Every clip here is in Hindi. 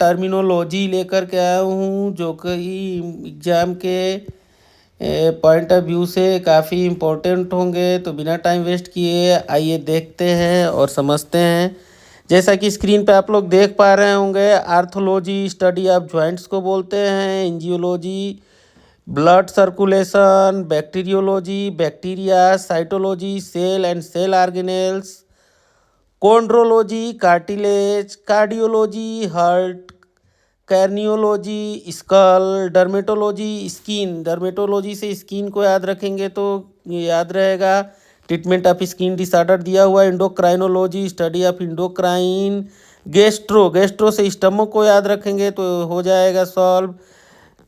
टर्मिनोलॉजी लेकर के आया हूँ जो कि एग्ज़ाम के पॉइंट ऑफ व्यू से काफ़ी इम्पोर्टेंट होंगे। तो बिना टाइम वेस्ट किए आइए देखते हैं और समझते हैं। जैसा कि स्क्रीन पे आप लोग देख पा रहे होंगे, आर्थोलॉजी स्टडी ऑफ जॉइंट्स को बोलते हैं, angiology blood circulation, bacteriology bacteria, cytology cell and cell organelles, chondrology cartilage, cardiology heart, craniology skull, dermatology skin. Dermatology से स्किन को याद रखेंगे तो ये याद रहेगा। ट्रीटमेंट ऑफ स्किन डिसऑर्डर दिया हुआ। Endocrinology study of endocrine. Gastro से स्टमक को याद रखेंगे तो हो जाएगा सॉल्व।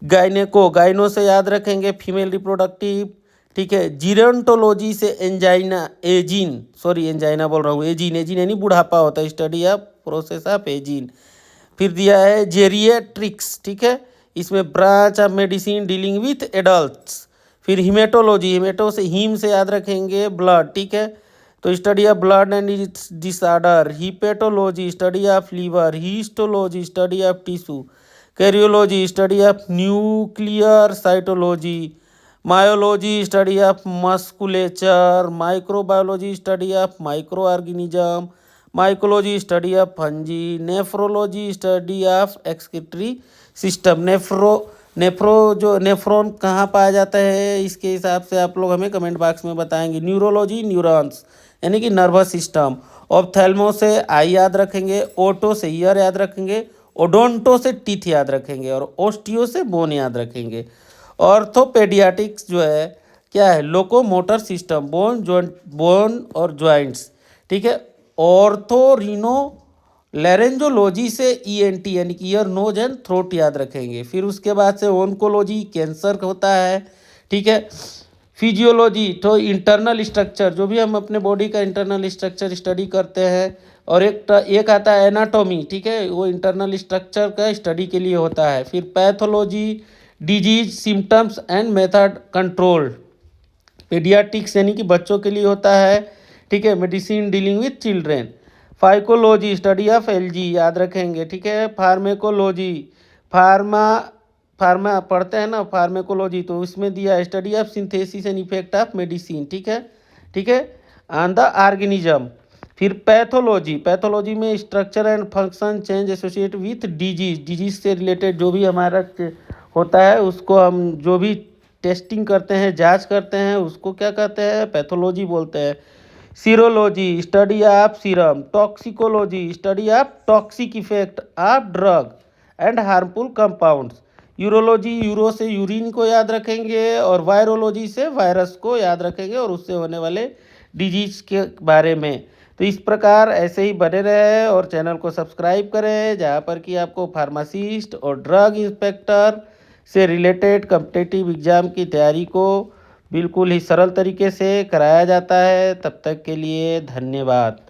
गाइनो से याद रखेंगे फीमेल रिप्रोडक्टिव। ठीक है। जीरोंटोलॉजी से एंजाइना बोल रहा हूँ, एजीन यानी बुढ़ापा होता है, study of process of ageing. फिर दिया है जेरिएट्रिक्स। ठीक है, इसमें branch of medicine dealing with adults. फिर हिमेटोलॉजी, हिमेटो से हीम से याद रखेंगे ब्लड। ठीक है, तो study of blood and its disorder. Hepatology study of liver. Histology study of tissue. Karyology study of nuclear cytology. Myology study of musculature. Microbiology study of micro organism. Mycology study of fungi. Nephrology study of excretory system. Nephron कहाँ पाया जाता है, इसके हिसाब से आप लोग हमें कमेंट बॉक्स में बताएंगे। न्यूरोलॉजी न्यूरॉन्स यानी कि नर्वस सिस्टम। ऑप्थेल्मो से आई याद रखेंगे। ओटो से ईयर याद रखेंगे। ओडोंटो से टीथ याद रखेंगे और ओस्टियो से बोन याद रखेंगे। ऑर्थोपेडियाटिक्स जो है क्या है, लोकोमोटर सिस्टम, बोन और जॉइंट्स। ठीक है। ऑर्थोरिनो लैरेंजोलॉजी से ईएनटी यानी कि ईयर नोज एंड थ्रोट याद रखेंगे। फिर उसके बाद से ओंकोलॉजी कैंसर होता है। ठीक है। फिजियोलॉजी तो इंटरनल स्ट्रक्चर, जो भी हम अपने बॉडी का इंटरनल स्ट्रक्चर स्टडी करते हैं। और एक आता है एनाटॉमी। ठीक है, वो इंटरनल स्ट्रक्चर का स्टडी के लिए होता है। फिर pathology disease symptoms and method control. Paediatrics यानी कि बच्चों के लिए होता है। ठीक है। Medicine dealing with children. Phycology study of LG याद रखेंगे। ठीक है। फार्मेकोलॉजी फार्मा पढ़ते हैं ना, फार्मेकोलॉजी, तो उसमें दिया है study of synthesis and effect of medicine. ठीक है। ठीक है, ऑन द ऑर्गेनिज्म। फिर पैथोलॉजी में structure and function change associate with disease से रिलेटेड जो भी हमारा होता है उसको हम जो भी टेस्टिंग करते हैं, जांच करते हैं, उसको क्या कहते हैं, पैथोलॉजी बोलते हैं। Serology study of serum. Toxicology study of toxic effect of drug and harmful compounds. Urology euro से यूरिन को याद रखेंगे और वायरोलॉजी से वायरस को याद रखेंगे और उससे होने वाले डिजीज के बारे में। तो इस प्रकार ऐसे ही बने रहे और चैनल को सब्सक्राइब करें, जहाँ पर कि आपको फार्मासिस्ट और ड्रग इंस्पेक्टर से रिलेटेड कॉम्पिटिटिव एग्ज़ाम की तैयारी को बिल्कुल ही सरल तरीके से कराया जाता है। तब तक के लिए धन्यवाद।